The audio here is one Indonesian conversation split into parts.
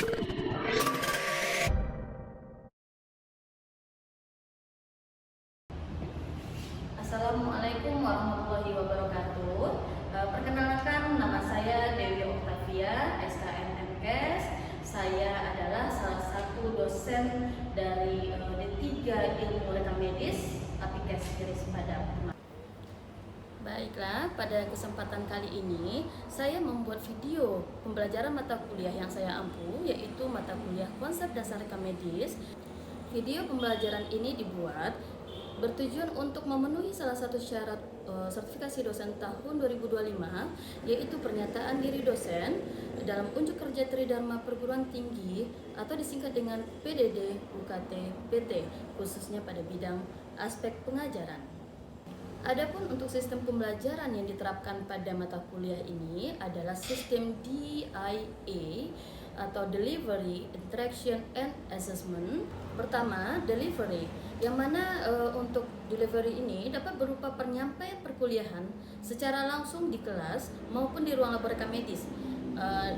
Assalamualaikum warahmatullahi wabarakatuh. Perkenalkan, nama saya Dewi Oktavia, SKMMS. Saya adalah salah satu dosen dari D3 Ilmu Rekam Medis Aplikasi Garis Pada. Baiklah, pada kesempatan kali ini saya membuat video pembelajaran mata kuliah yang saya ampu, yaitu mata kuliah Konsep Dasar Rekam Medis. Video pembelajaran ini dibuat bertujuan untuk memenuhi salah satu syarat sertifikasi dosen tahun 2025, yaitu pernyataan diri dosen dalam unjuk kerja Tridharma Perguruan Tinggi atau disingkat dengan PDD UKT PT, khususnya pada bidang aspek pengajaran. Adapun untuk sistem pembelajaran yang diterapkan pada mata kuliah ini adalah sistem DIA atau Delivery, Interaction, and Assessment. Pertama, delivery, yang mana untuk delivery ini dapat berupa penyampaian perkuliahan secara langsung di kelas maupun di ruang labor rekam medis.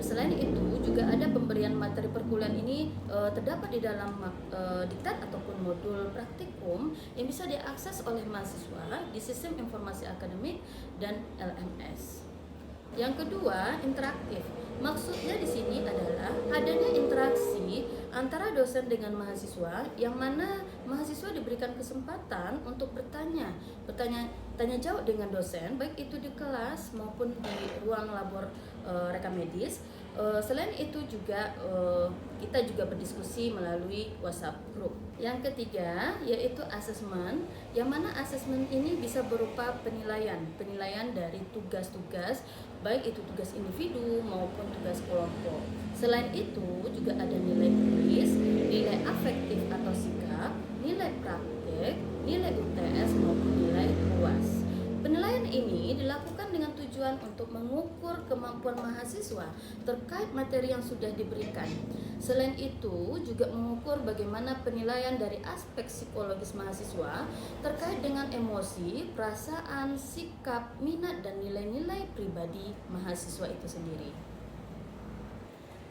Selain itu juga ada pemberian materi perkuliahan ini terdapat di dalam diktat ataupun modul praktikum yang bisa diakses oleh mahasiswa di sistem informasi akademik dan LMS. Yang kedua, interaktif. Maksudnya di sini adalah adanya interaksi antara dosen dengan mahasiswa, yang mana mahasiswa diberikan kesempatan untuk bertanya jawab dengan dosen, baik itu di kelas maupun di ruang labor rekam medis. Selain itu juga kita juga berdiskusi melalui WhatsApp group. Yang ketiga yaitu asesmen, yang mana asesmen ini bisa berupa penilaian dari tugas-tugas, baik itu tugas individu maupun tugas kelompok. Selain itu juga ada nilai tulis, nilai afektif atau sikap, nilai praktek, nilai UTS maupun nilai UAS. Penilaian ini dilakukan dengan tujuan untuk mengukur kemampuan mahasiswa terkait materi yang sudah diberikan. Selain itu juga mengukur bagaimana penilaian dari aspek psikologis mahasiswa terkait dengan emosi, perasaan, sikap, minat, dan nilai-nilai pribadi mahasiswa itu sendiri.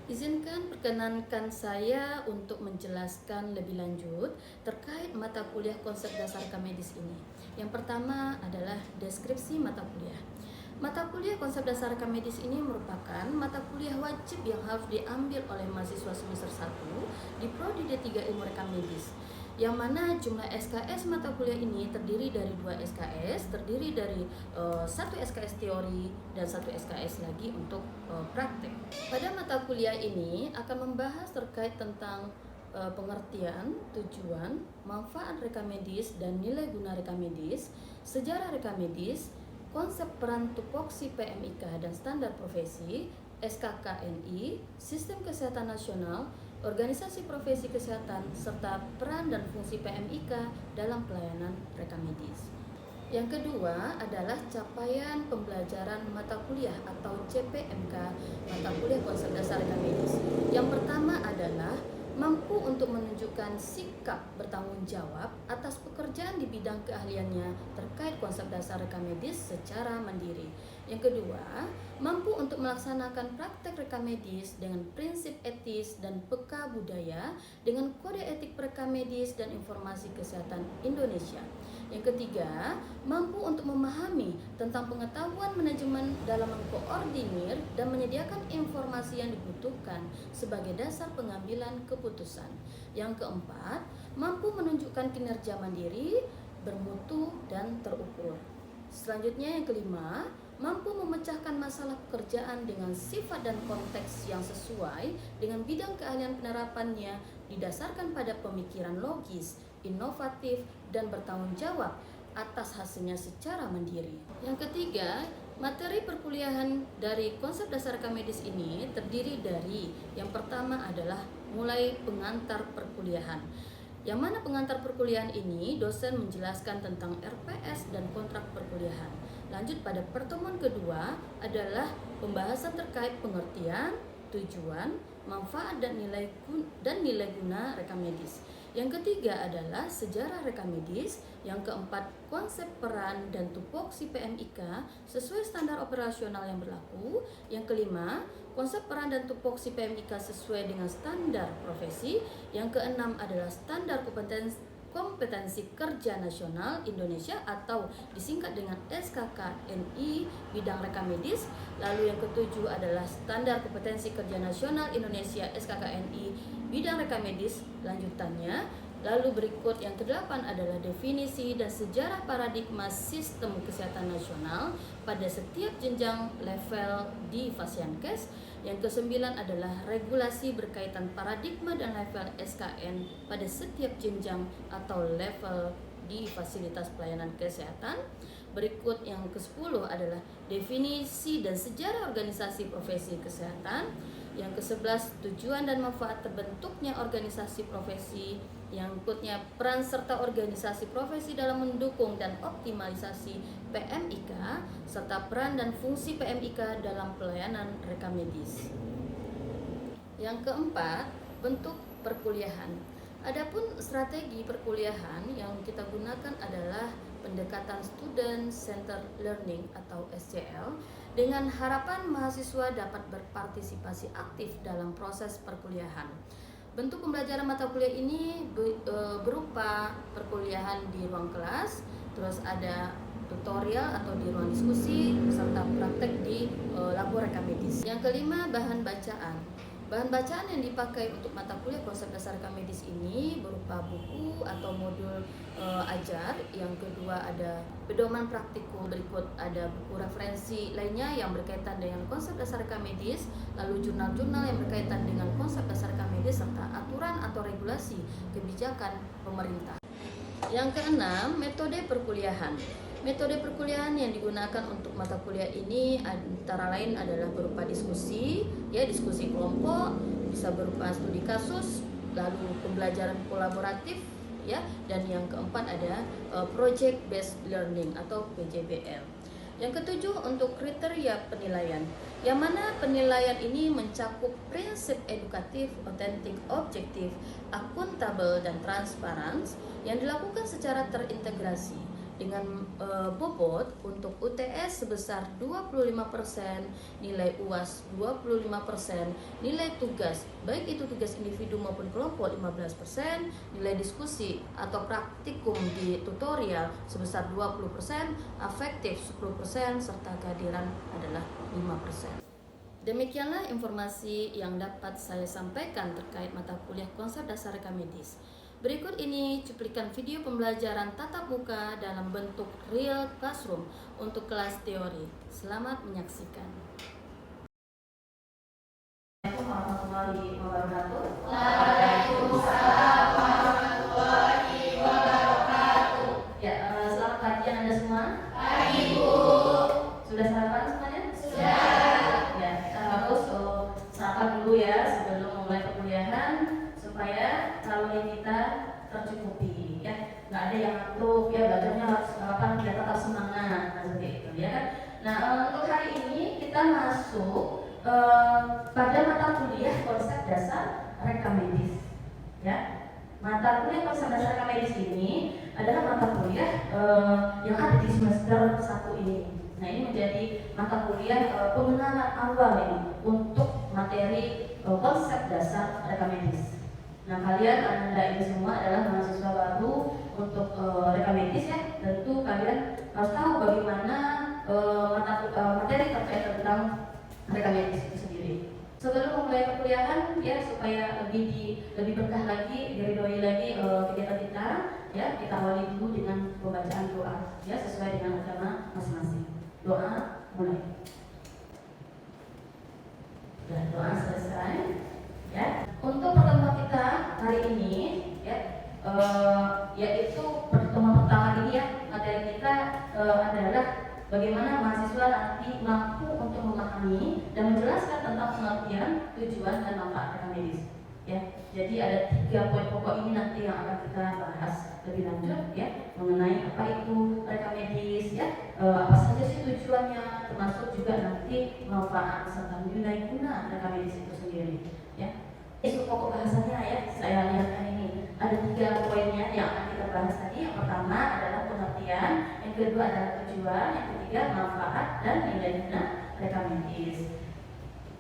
Izinkan perkenankan saya untuk menjelaskan lebih lanjut terkait mata kuliah Konsep Dasar Rekam Medis ini. Yang pertama adalah deskripsi mata kuliah. Mata kuliah Konsep Dasar Rekam Medis ini merupakan mata kuliah wajib yang harus diambil oleh mahasiswa semester 1 di Prodi D3 Ilmu Rekam Medis, yang mana jumlah SKS mata kuliah ini terdiri dari 2 SKS, terdiri dari 1 SKS teori dan 1 SKS lagi untuk praktek. Pada mata kuliah ini akan membahas terkait tentang pengertian, tujuan, manfaat rekam medis dan nilai guna rekam medis, sejarah rekam medis, konsep peran tupoksi PMIK dan standar profesi, SKKNI, sistem kesehatan nasional, organisasi profesi kesehatan, serta peran dan fungsi PMIK dalam pelayanan rekam medis. Yang kedua adalah capaian pembelajaran mata kuliah atau CPMK mata kuliah Konsep Dasar Rekam Medis. Yang pertama adalah mampu untuk menunjukkan sikap bertanggung jawab atas pekerjaan di bidang keahliannya terkait konsep dasar rekam medis secara mandiri. Yang kedua, mampu untuk melaksanakan praktek rekam medis dengan prinsip etis dan peka budaya dengan kode etik rekam medis dan informasi kesehatan Indonesia. Yang ketiga, mampu untuk memahami tentang pengetahuan manajemen dalam mengkoordinir dan menyediakan informasi yang dibutuhkan sebagai dasar pengambilan keputusan. Yang keempat, mampu menunjukkan kinerja mandiri, bermutu, dan terukur. Selanjutnya yang kelima, mampu memecahkan masalah pekerjaan dengan sifat dan konteks yang sesuai dengan bidang keahlian penerapannya didasarkan pada pemikiran logis, inovatif, dan bertanggung jawab atas hasilnya secara mandiri. Yang ketiga, materi perkuliahan dari Konsep Dasar Rekam Medis ini terdiri dari yang pertama adalah mulai pengantar perkuliahan. Yang mana pengantar perkuliahan ini dosen menjelaskan tentang RPS dan kontrak perkuliahan. Lanjut pada pertemuan kedua adalah pembahasan terkait pengertian, tujuan, manfaat dan nilai guna rekam medis. Yang ketiga adalah sejarah rekam medis. Yang keempat, konsep peran dan tupoksi PMIK sesuai standar operasional yang berlaku. Yang kelima, konsep peran dan tupoksi PMIK sesuai dengan standar profesi. Yang keenam adalah standar kompetensi kerja nasional Indonesia atau disingkat dengan SKKNI bidang rekam medis. Lalu yang ketujuh adalah standar kompetensi kerja nasional Indonesia SKKNI bidang rekam medis lanjutannya. Lalu berikut yang kedelapan adalah definisi dan sejarah paradigma sistem kesehatan nasional pada setiap jenjang level di Fasiankes. Yang kesembilan adalah regulasi berkaitan paradigma dan level SKN pada setiap jenjang atau level di fasilitas pelayanan kesehatan. Berikut yang ke-10 adalah definisi dan sejarah organisasi profesi kesehatan. Yang ke-11 tujuan dan manfaat terbentuknya organisasi profesi. Yang berikutnya peran serta organisasi profesi dalam mendukung dan optimalisasi PMIK serta peran dan fungsi PMIK dalam pelayanan rekam medis. Yang keempat, bentuk perkuliahan. Adapun strategi perkuliahan yang kita gunakan adalah pendekatan Student Centered Learning atau SCL dengan harapan mahasiswa dapat berpartisipasi aktif dalam proses perkuliahan. Bentuk pembelajaran mata kuliah ini berupa perkuliahan di ruang kelas, terus ada tutorial atau di ruang diskusi, serta praktek di labor rekam medis. Yang kelima, bahan bacaan. Bahan bacaan yang dipakai untuk mata kuliah konsep dasar rekam medis ini berupa buku atau modul ajar. Yang kedua ada pedoman praktikum, berikut ada buku referensi lainnya yang berkaitan dengan konsep dasar rekam medis, lalu jurnal-jurnal yang berkaitan dengan konsep dasar rekam medis, serta aturan atau regulasi kebijakan pemerintah. Yang keenam, metode perkuliahan. Metode perkuliahan yang digunakan untuk mata kuliah ini antara lain adalah berupa diskusi, diskusi kelompok, bisa berupa studi kasus, lalu pembelajaran kolaboratif, dan yang keempat ada project based learning atau PJBL. Yang ketujuh untuk kriteria penilaian, yang mana penilaian ini mencakup prinsip edukatif, otentik, objektif, akuntabel, dan transparan yang dilakukan secara terintegrasi dengan bobot untuk UTS sebesar 25%, nilai UAS 25%, nilai tugas baik itu tugas individu maupun kelompok 15%, nilai diskusi atau praktikum di tutorial sebesar 20%, afektif 10%, serta kehadiran adalah 5%. Demikianlah informasi yang dapat saya sampaikan terkait mata kuliah konsep dasar rekam medis. Berikut ini cuplikan video pembelajaran tatap muka dalam bentuk real classroom untuk kelas teori. Selamat menyaksikan. Assalamualaikum warahmatullahi wabarakatuh. Waalaikumsalam warahmatullahi wabarakatuh. Selamat pagi Anda semua. Pagi Bu. Sudah sarapan semuanya? Sudah. Bagus. Sarapan dulu ya sebelum memulai perkuliahan supaya kalori kita tercukupi, nggak ada yang ngantuk, belajarnya harus biar tetap semangat, seperti itu, kan. Nah, untuk hari ini kita masuk pada mata kuliah konsep dasar rekam medis, Mata kuliah konsep dasar rekam medis ini adalah mata kuliah yang ada di semester 1 ini. Nah, ini menjadi mata kuliah pengenalan awal ini untuk materi konsep dasar rekam medis. Nah, Anda ini semua adalah mahasiswa baru untuk rekam medis, tentu kalian harus tahu bagaimana materi terkait tentang rekam medis itu sendiri. Sebelum memulai perkuliahan, supaya lebih berkah lagi, diridhoi lagi kegiatan kita, kita awali dulu dengan pembacaan doa, sesuai dengan agama masing-masing. Doa mulai. Dan doa selesai. Untuk pertemuan kita hari ini, yaitu pertemuan pertama ini, materi kita adalah bagaimana mahasiswa nanti mampu untuk memahami dan menjelaskan tentang pengertian, tujuan, dan manfaat rekam medis. Jadi ada 3 poin pokok ini nanti yang akan kita bahas lebih lanjut, mengenai apa itu rekam medis, apa saja sih tujuannya, termasuk juga nanti manfaat serta nilai guna rekam medis itu sendiri. Itu pokok bahasanya, saya lihatkan ini ada 3 poinnya yang akan kita bahas tadi. Yang pertama adalah pengertian, yang kedua adalah tujuan, yang ketiga manfaat dan nilai guna rekam medis.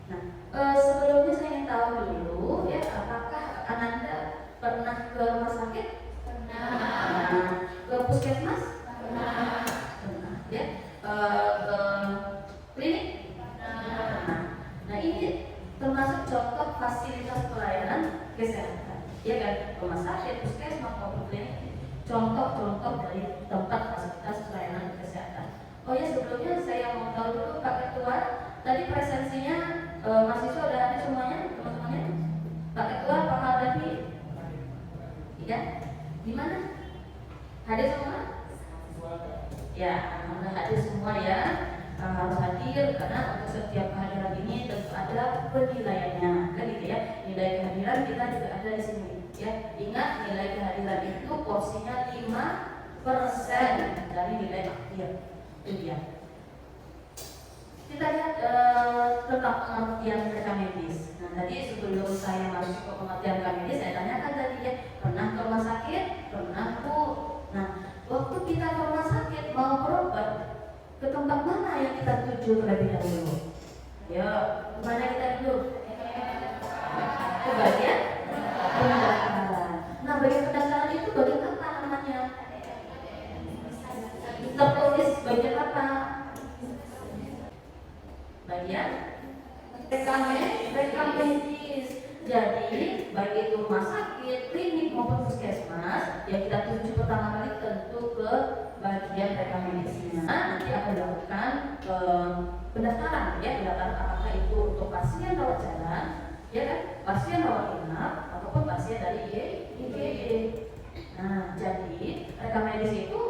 Nah, Sebelumnya saya ingin tahu dulu ya, apakah Ananda pernah ke rumah sakit? Pernah. Ke puskesmas? Pernah. Pernah. Ya. Ke klinik? Pernah. Nah, ini termasuk contoh fasilitas pelayanan kesehatan. Ya kan? Rumah sakit, puskesmas maupun klinik. Contoh-contoh dari tempat fasilitas pelayanan kesehatan. Oh ya, sebelumnya saya mau tahu dulu Pak Ketua, tadi presensinya mahasiswa udah ada semuanya, teman-temannya? Pak Ketua, Pak Haldafi? Iya? Gimana? Hadir semua? Ya, alhamdulillah hadir semua ya. Harus hadir karena untuk setiap kehadiran ini tentu ada penilaiannya, kan gitu ya. Nilai kehadiran kita juga ada di sini. Ya, ingat nilai kehadiran itu porsinya 5% dari nilai akhir. Itu dia. Kita lihat tentang pengertian rekam medis. Nah, tadi sebelum saya masuk ke pengertian rekam medis, saya tanyakan tadi ya, pernah ke rumah sakit? Pernah, Bu. Nah, waktu kita ke rumah sakit mau berobat, ke tempat mana yang kita tuju terlebih dahulu? Ya, kemana kita dulu? Ke bagian pendaftaran. Nah, bagian pendaftaran itu bagian apa namanya? Tertulis bagian apa? Bagian rekam medis. Jadi baik itu rumah sakit, klinik maupun puskesmas, yang kita tuju pertama kali tentu ke bagian rekam medisnya. Nanti akan dilakukan pendaftaran, ya, pendaftaran apakah itu untuk pasien rawat jalan, ya kan, pasien rawat inap ataupun pasien dari IGD. Nah, jadi rekam medis itu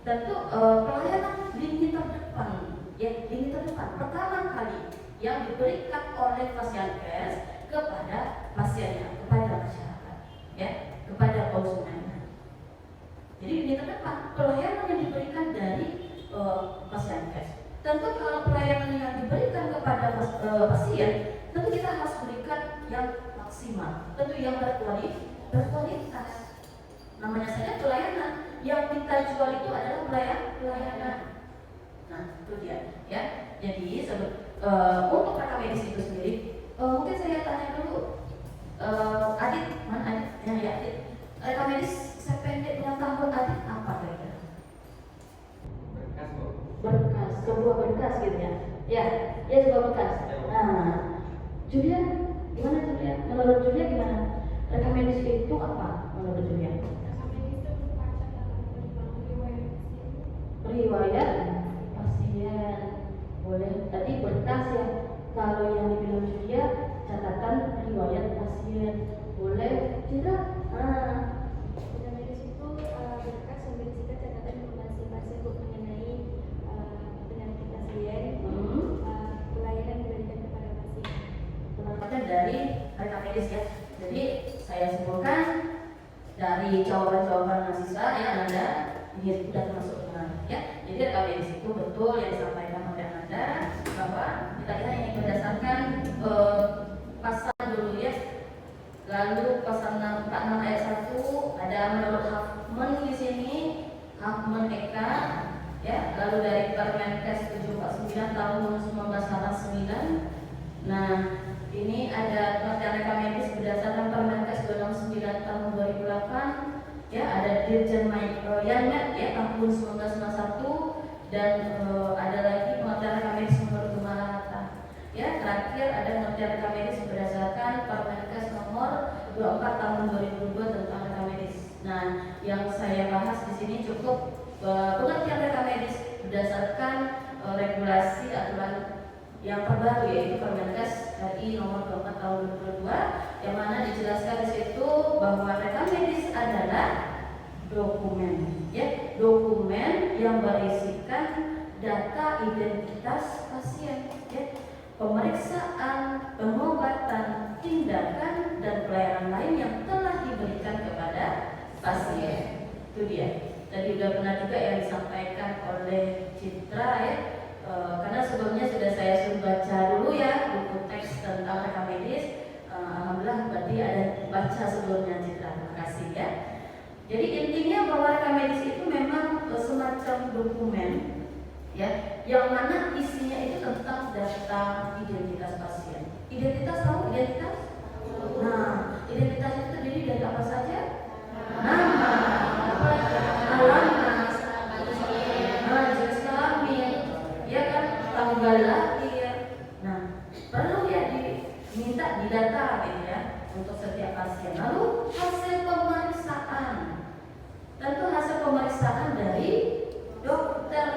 tentu pelayanan lini terdepan, ya, lini terdepan pertama kali yang diberikan oleh Fasiankes kepada pasiennya, kepada masyarakat, ya, kepada konsumen. Jadi lini terdepan pelayanan yang diberikan dari Fasiankes. Tentu kalau pelayanan yang diberikan kepada pasien, tentu kita harus berikan yang maksimal, tentu yang berkualitas. Namanya saja pelayanan, yang kita jual itu adalah pelayanan. Nah, itu dia, ya. Jadi untuk rekam medis itu sendiri, mungkin saya tanya dulu, Adit, mana Adit? Ya, Adit. Rekam medis sependek pengetahuan Adit apa kira-kira? Berkas, Bu. Berkas, sebuah berkas gitu ya. Ya, sebuah berkas. Nah, Julia, gimana Julia? Menurut Julia gimana? Rekam medis itu apa menurut Julia? Riwayat pasien. Boleh. Tadi berkas ya. Kalau yang dibilang Julia, catatan riwayat pasien. Boleh tidak? Rekam medis itu berkas yang berisikan catatan informasi pasien mengenai penyakit pasien, pelayanan yang diberikan kepada pasien. Penempatan dari rekam medis ya. Jadi saya simpulkan dari jawaban-jawaban mahasiswa ya, Anda ini sudah termasuk benar ya. Jadi rekam medis itu betul yang disampaikan oleh Anda, bahwa kita ini berdasarkan pasal dulu ya. Lalu pasal 46 ayat 1 ada menurut Huffman di sini, Huffman Eka ya. Lalu dari Permenkes 749 tahun 1989. Nah, ini ada pengertian rekam medis berdasarkan Permenkes 269 tahun 2008. Ya, ada Dirjen Yanmet ya tahun 1991, dan ada lagi pengertian rekam medis menurut Maharata. Ya, terakhir ada pengertian rekam medis berdasarkan Permenkes nomor 24 tahun 2002 tentang rekam medis. Nah, yang saya bahas di sini cukup pengertian rekam medis berdasarkan regulasi aturan yang terbaru, yaitu Permenkes RI nomor 24 tahun 2002, yang mana dijelaskan di situ bahwa rekam medis adalah dokumen, ya, dokumen yang berisikan data identitas pasien, ya, pemeriksaan, pengobatan, tindakan, dan pelayanan lain yang telah diberikan kepada pasien. Itu dia. Tadi sudah pernah juga yang disampaikan oleh Citra ya. Karena sebelumnya sudah saya suruh baca dulu ya buku teks tentang rekam medis. Alhamdulillah berarti ada baca sebelumnya Citra. Terima kasih ya. Jadi intinya bahwa rekam medis itu memang semacam dokumen ya, yang mana isinya itu tentang data identitas pasien. Identitas tahu identitas? Nah, identitas itu terdiri dari apa saja? Nama, alamat, jenis kelamin, ya kan, tanggal lahir. Nah, perlu ya diminta didata gitu ya untuk setiap pasien. Lalu hasil pemeriksaan, tentu hasil pemeriksaan dari dokter.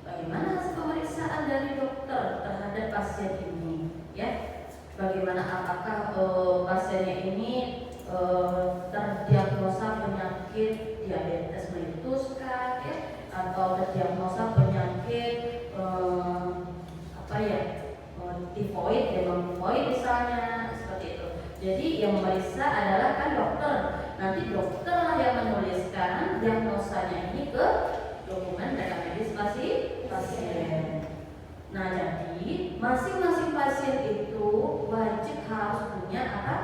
Bagaimana hasil pemeriksaan dari dokter terhadap pasien ini? Ya, bagaimana apakah pasiennya ini terdiagnosa penyakit diabetes mellitus kah, ya? Atau terdiagnosa penyakit tifoid, demam tifoid misalnya, seperti itu. Jadi yang memeriksa adalah kan dokter. Nanti dokter lah yang menuliskan diagnosanya ini ke dokumen rekam medis pasien. Nah, jadi masing-masing pasien itu wajib harus punya apa?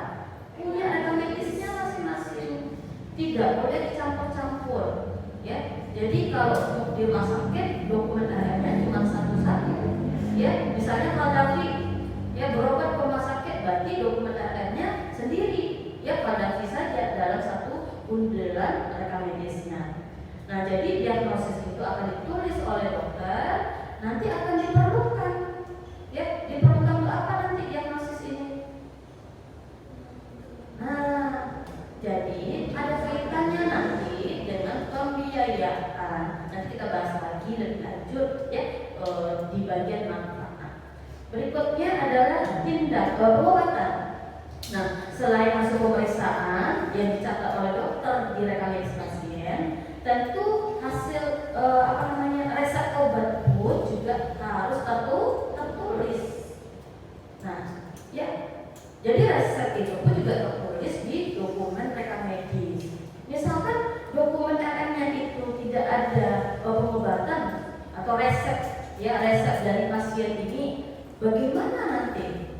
Punya rekam medisnya masing-masing. Tidak boleh dicampur-campur, ya. Jadi kalau di rumah sakit dokumen RM-nya cuma satu-satu, ya. Misalnya Kadafi, ya, berobat ke rumah sakit, berarti dokumen RM-nya sendiri, ya, Kadafi saja dalam satu bundelan rekam medisnya. Nah, jadi diagnosis itu akan ditulis oleh dokter, nanti akan diperlukan, ya, diperlukan untuk apa nanti diagnosis ini? Nah, jadi ada kaitannya nanti dengan pembiayaan. Nanti kita bahas lagi lebih lanjut, ya, di bagian manfaat. Berikutnya adalah tindak pengobatan. Nah, selain hasil pemeriksaan yang dicatat oleh dokter di rekam medis pasien, tentu hasil resep obat pun juga harus tertulis. Nah, ya, jadi resep itu pun juga tertulis di dokumen rekam medis. Misalkan dokumen RM-nya itu tidak ada pengobatan atau resep, ya, resep dari pasien ini, bagaimana nanti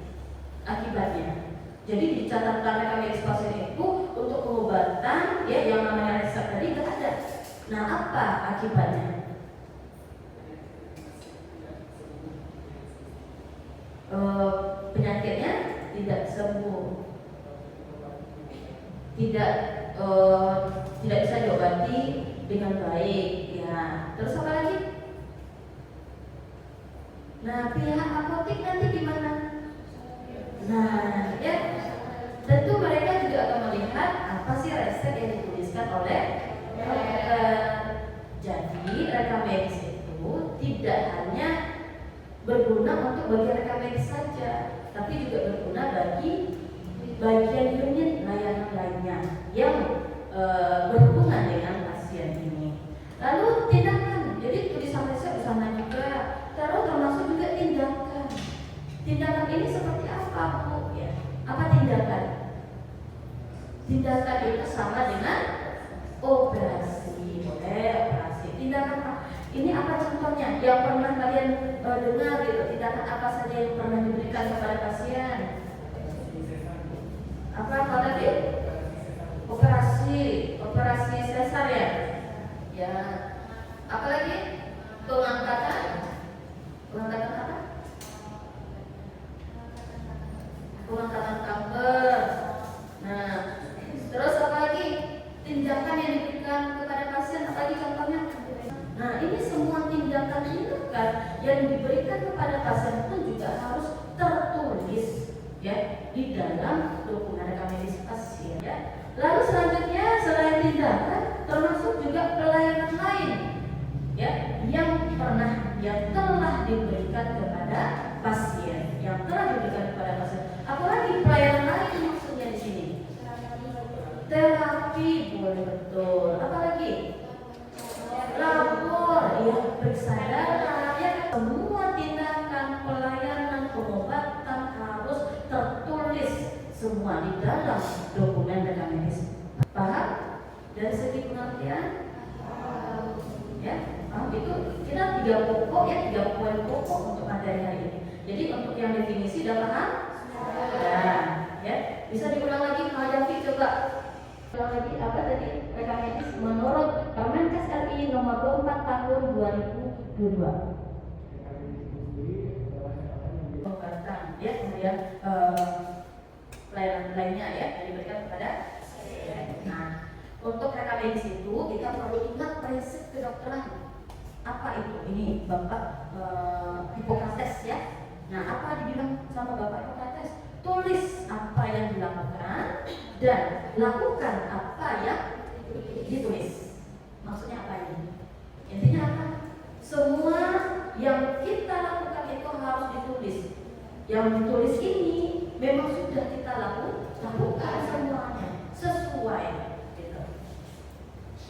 akibatnya? Jadi di catatan rekam medis pasien itu untuk pengobatan, ya, yang namanya resep tadi tidak ada. Nah, apa akibatnya? Penyakitnya tidak sembuh, tidak bisa diobati dengan baik, ya. Terus apa lagi? Nah, pihak apotek nanti gimana? Nah, ya, tentu mereka juga akan melihat apa sih resep yang dituliskan oleh dokter. Jadi rekam medis itu tidak hanya berguna untuk bagian rekam medis saja, tapi juga berguna bagi bagian unit layanan lainnya yang berhubungan dengan pasien ini. Lalu tindakan, jadi tulisan resep di sana juga, termasuk juga tindakan. Tindakan ini seperti apa, Bu? Ya, apa tindakan? Tindakan itu sama dengan operasi, operasi. Tindakan apa? Ini apa contohnya? Yang pernah kalian dengar gitu? Tindakan apa saja yang pernah diberikan kepada pasien? Apa tadi? Operasi sesar, ya. Ya. Apalagi? Pengangkatan apa? Pengangkatan kanker. Nah, terus apa lagi? Tindakan yang diberikan kepada pasien, apa lagi contohnya? Nah, ini semua tindakan yang diberikan kepada pasien pun juga harus tertulis, ya, di dalam dokumen rekam medis pasien, ya. Lalu selanjutnya selain tindakan termasuk juga pelayanan lain, ya, yang telah diberikan kepada pasien, Apalagi pelayanan lain maksudnya di sini? Terapi, boleh, betul. Apalagi? Lapor, ya, periksa darah, ya. Semua tindakan pelayanan pengobatan harus tertulis semua di dalam dokumen rekam medis. Paham? Dari segi pengertian? Ya, itu kita 3 poin pokok untuk materi hari ini. Jadi untuk yang definisi sudah paham? Ya, bisa diulang lagi, Kadafi, coba ulang lagi apa tadi rekam medis menurut Permenkes RI nomor 24 tahun 2022. lakukan, ya. Kemudian pelayanan lainnya ya yang diberikan kepada pasien. Nah, untuk rekam medis itu kita perlu ingat prinsip kedokteran. Apa itu? Ini Bapak Hippocrates ya. Nah, apa dibilang sama Bapak Hippocrates? Tulis apa yang dilakukan dan lakukan apa yang ditulis. Maksudnya apa ini? Intinya apa? Semua yang kita lakukan itu harus ditulis. Yang ditulis ini memang sudah kita lakukan semuanya sesuai gitu.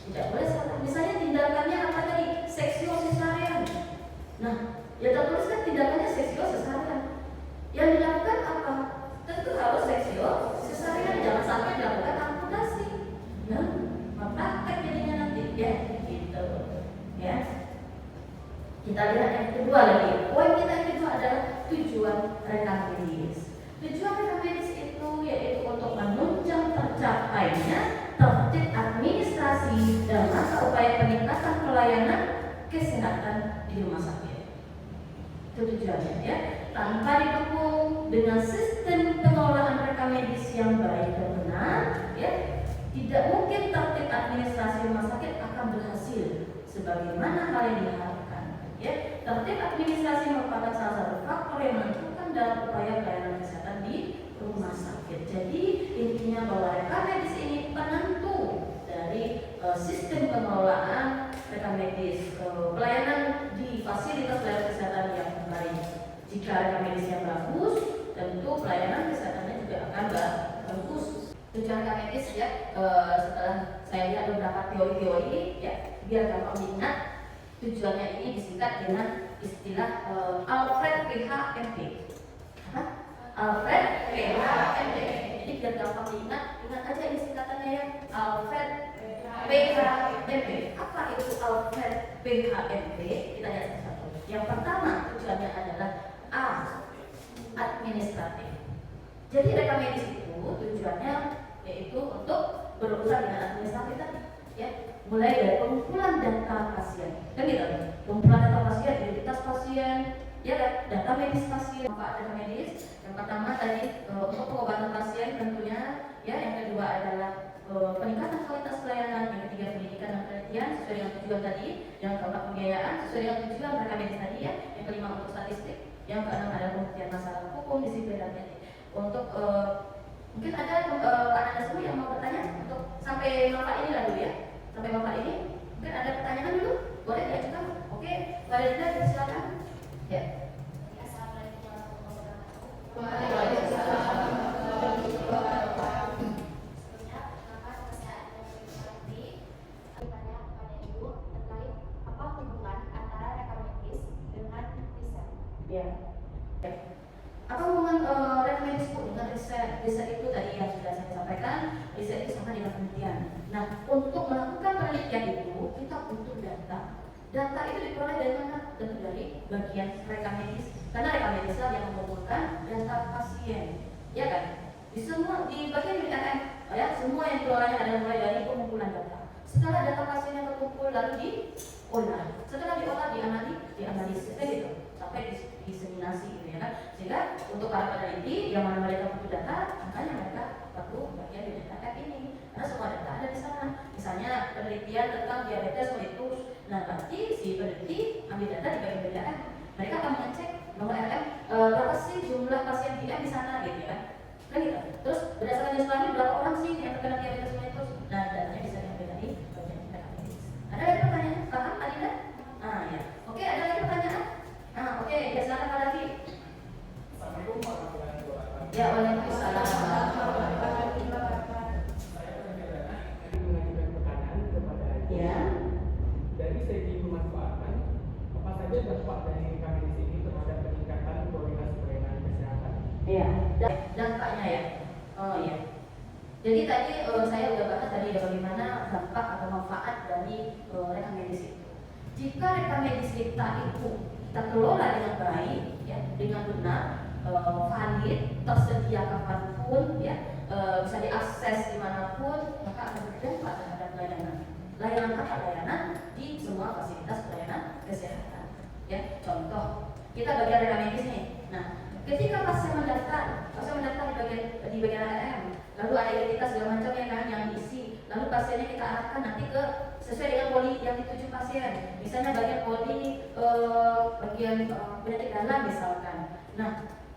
Tidak boleh salah. Misalnya tindakannya apa tadi? Seksio sesarian. Nah, ya tertulis kan tindakannya seksio sesarian. Yang dilakukan apa? Tentu harus seksio sesarian. Jangan sampai dilakukan amputasi. Nah, praktek jadinya nanti ya gitu. Ya. Kita lihat yang kedua lagi. Poin kita yang kedua adalah tujuan rekam medis. Tujuan rekam medis itu yaitu untuk menunjang tercapainya tertib administrasi dan masa upaya peningkatan pelayanan kesehatan di rumah sakit. Itu tujuannya ya. Tanpa didukung dengan sistem pengelolaan rekam medis yang baik dan benar, ya, tidak mungkin tertib administrasi rumah sakit akan berhasil sebagaimana hal yang diharapkan. Ya, tertib administrasi merupakan salah satu faktor yang menentukan dalam upaya pelayanan kesehatan di rumah sakit. Jadi intinya bahwa rekam medis ini penentu dari sistem pengelolaan rekam medis, pelayanan di fasilitas pelayanan kesehatan yang baik. Jika rekam medisnya bagus, tentu pelayanan kesehatannya juga akan bagus. Tujuan rekam medis ya, setelah saya lihat beberapa teori-teori ya, biar gampang diingat. Tujuannya ini disingkat dengan istilah Alfred PHMP. Alfred PHMP. Jadi biar gampang diingat, ingat aja ini singkatannya ya, Alfred PHMP. Apa itu Alfred PHMP? Kita lihat satu-satu. Yang pertama tujuannya adalah A. Administratif. Jadi rekam medis itu tujuannya yaitu untuk berurusan dengan administratif tadi, ya. Mulai dari pengumpulan data pasien, kan gitu, pengumpulan data pasien, identitas pasien, ya kan, data medis pasien. Apa data medis? Yang pertama tadi untuk pengobatan pasien tentunya, ya. Yang kedua adalah peningkatan kualitas pelayanan, yang ketiga pendidikan dan penelitian sesuai dengan tujuan tadi, yang keempat pembiayaan sesuai dengan tujuan rekam medis tadi ya, yang kelima untuk statistik, yang keenam adalah pembuktian masalah hukum, disiplin dan etik. Untuk mungkin ada anak-anak semua yang mau bertanya untuk sampai bapak ini lah dulu ya. Sampai bapak ini, mungkin ada pertanyaan dulu, boleh diajukan? Oke, Mbak Rita, silakan. Ya. Assalamualaikum warahmatullahi wabarakatuh. Waalaikumsalam. Sebelumnya, perkenalkan saya Adi. Bertanya kepada Ibu terkait apa hubungan antara rekam medis dengan riset. Ya. Apa hubungan rekam medis dengan riset? Riset itu tadi yang sudah saya sampaikan, riset itu sama dengan penelitian. Nah, untuk melakukan penelitian itu kita butuh data. Data itu diperoleh dari mana? Tentu dari bagian rekam medis. Karena rekam medis lah yang mengumpulkan data pasien, ya kan? Di bagian UNM, ya, semua yang diperolehnya adalah mulai dari pengumpulan data. Setelah data pasien yang terkumpul lalu diolah. Setelah diolah dianalisis, gitu, sampai diseminasi, gitu ya kan? Sehingga untuk para peneliti yang mana mereka butuh data, makanya mereka perlu bagian di data ini. Karena semua data ada di sana. Misalnya penelitian tentang diabetes mellitus. Nah, berarti si peneliti ambil data di bagian BDM. Mereka akan mengecek nomor RM berapa sih jumlah pasien DM di sana, gitu kan? Kan gitu. Terus berdasarkan jenis kelamin berapa orang sih yang terkena diabetes mellitus? Nah, datanya bisa diambil dari bagian rekam medis. Ada lagi pertanyaan? Paham, Adinda? Ah, ya. Oke, ada lagi pertanyaan? Ah, oke, ya silakan Pak Lagi. Assalamualaikum warahmatullahi wabarakatuh. Ya, waalaikumsalam. Ya. Dari segi pemanfaatan, apa saja dampak dari rekam medis ini terhadap peningkatan kualitas pelayanan kesehatan? Iya, dampaknya ya. Oh iya. Jadi tadi saya udah bahas tadi bagaimana dampak atau manfaat dari rekam medis itu. Jika rekam medis kita itu kita kelola dengan baik, ya, dengan benar, valid, tersedia kapanpun, ya, bisa diakses dimanapun, maka akan berdampak terhadap layanan apa layanan di semua fasilitas pelayanan kesehatan. Ya, contoh kita bagian rekam medis nih. Nah, Ketika pasien mendaftar di bagian RM, lalu ada identitas segala macam yang diisi, lalu pasiennya kita arahkan nanti ke sesuai dengan poli yang dituju pasien. Misalnya bagian poli bagian penyakit dalam misalkan. Nah,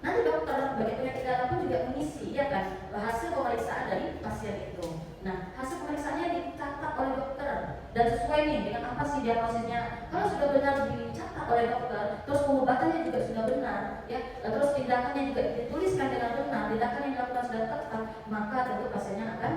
nanti dokter bagian penyakit dalam pun juga mengisi ya kan hasil pemeriksaan dari pasien itu. Nah, hasil pemeriksaannya dicatat oleh dokter dan sesuai nih dengan apa sih diagnosisnya. Kalau sudah benar dicatat oleh dokter, terus pengobatannya juga sudah benar, ya, terus tindakannya juga dituliskan dengan benar, tindakan yang dilakukan sudah tepat, maka tentu pasiennya akan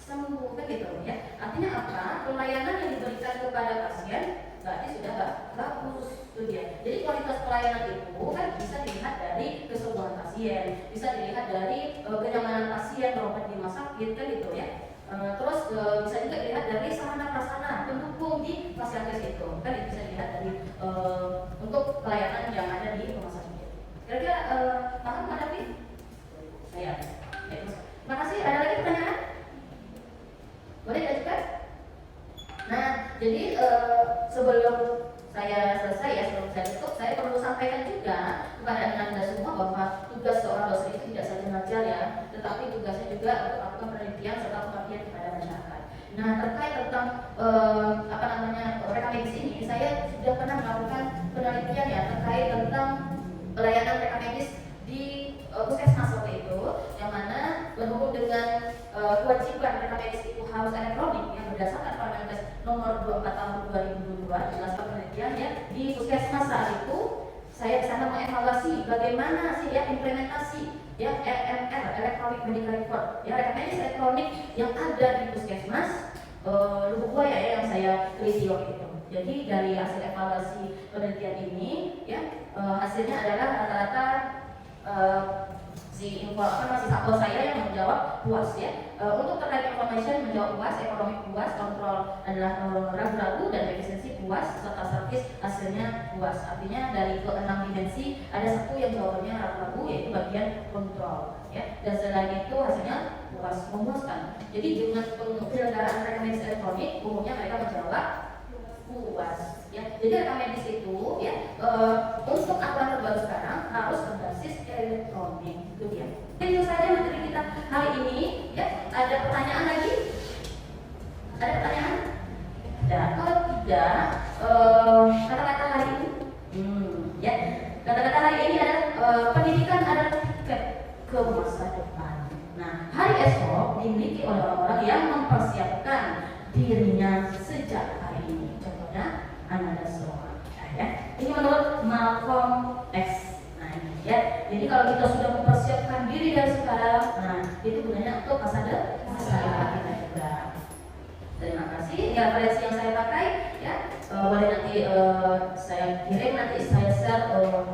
sembuh, kan gitu ya. Artinya apa? Pelayanan yang diberikan kepada pasien berarti sudah bagus, itu dia. Jadi kualitas pelayanan itu kan bisa dilihat dari kesembuhan pasien, bisa dilihat dari kenyamanan pasien berobat di rumah sakit, kan gitu ya. Terus bisa juga dilihat dari sarana prasarana pendukung di fasilitas itu, kan bisa dilihat dari untuk pelayanan yang ada di rumah sakit. Kira-kira paham Pak David? Ya. Terima kasih. Ada lagi pertanyaan? Boleh diajukan? Nah, jadi sebelum saya selesai ya, sebelum saya tutup, saya perlu sampaikan juga kepada Anda semua bahwa tugas seorang dosen itu tidak saja mengajar ya, tetapi tugasnya juga untuk melakukan penelitian serta pengabdian kepada masyarakat. Nah, terkait tentang rekam medis ini, saya sudah pernah melakukan penelitian ya terkait tentang pelayanan rekam medis di puskesmas waktu itu, yang mana berhubung dengan kewajiban rekam medis itu harus elektronik yang berdasarkan Permenkes nomor 24 tahun 2022 jelaskan penelitian ya di puskesmas saat itu. Saya di sana mengevaluasi bagaimana sih ya implementasi ya EMR, Electronic Medical Record, ya rekam medis elektronik yang ada di puskesmas Lubuk Buaya ya, yang saya teliti waktu itu. Jadi dari hasil evaluasi penelitian ini ya hasilnya adalah rata-rata si sampel saya yang menjawab puas ya. Untuk terkait information menjawab puas, ekonomi puas, kontrol adalah ragu-ragu, dan efisiensi puas, serta servis hasilnya puas. Artinya dari ke-6 dimensi ada satu yang jawabannya ragu-ragu, yaitu bagian kontrol ya. Dan selain itu hasilnya puas, memuaskan. Jadi dengan penyelenggaraan rekam medis elektronik umumnya mereka menjawab puas ya. Jadi rekam medis itu ya untuk aturan terbaru sekarang harus berbasis elektronik, itu dia. Itu saja materi kita hari ini ya. Ada pertanyaan lagi? Ada pertanyaan? Ada. Kalau tidak, kata-kata hari ini ya, kata-kata hari ini adalah pendidikan adalah tiket ke masa depan. Nah, hari esok dimiliki oleh orang-orang yang mempersiapkan dirinya sejak hari ini. Contohnya Ananda Soa ya. Ini menurut Malcolm X. Nah ini ya. Jadi kalau kita sudah mempersiapkan diri dari sekarang, nah itu gunanya untuk masa depan kita juga. Terima kasih. Ini referensi yang saya pakai ya. Boleh nanti saya kirim, nanti saya share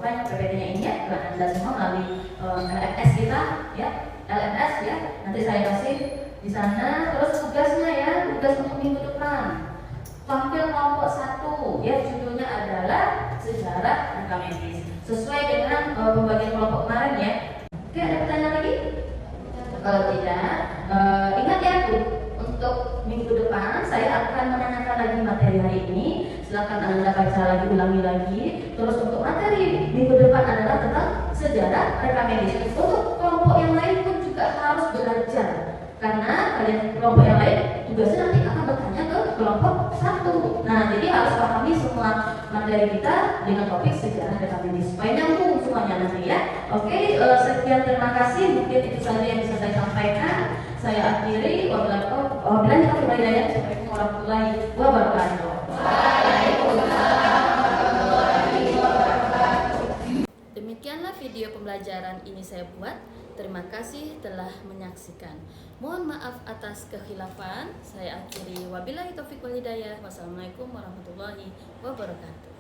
PPT-nya ini ya ke Anda semua melalui LMS kita ya. LMS ya. Nanti saya kasih di sana. Terus tugasnya ya, tugas untuk minggu depan. Tampil kelompok 1 ya, judulnya adalah sejarah rekam medis sesuai dengan pembagian kelompok kemarin ya. Oke, ada pertanyaan lagi? Kalau tidak, ingat ya untuk minggu depan saya akan menanyakan lagi materi hari ini. Silakan Anda baca lagi, ulangi lagi. Terus untuk materi minggu depan adalah tentang sejarah rekam medis. Untuk kelompok yang lain pun juga harus belajar, karena kalian kelompok yang lain tugasnya nanti akan bertanya ke kelompok 1. Nah, jadi harus pahami semua materi kita dengan topik sejarah rekam medis supaya nyambung semuanya nanti ya. Oke, sekian, terima kasih. Mungkin itu saja yang bisa saya sampaikan. Saya akhiri. Wabillahi taufiq wal hidayah. Assalamualaikum warahmatullahi wabarakatuh. Demikianlah video pembelajaran ini saya buat. Terima kasih telah menyaksikan. Mohon maaf atas kekhilafan. Saya akhiri. Wabillahi taufiq wal hidayah. Wassalamualaikum warahmatullahi wabarakatuh.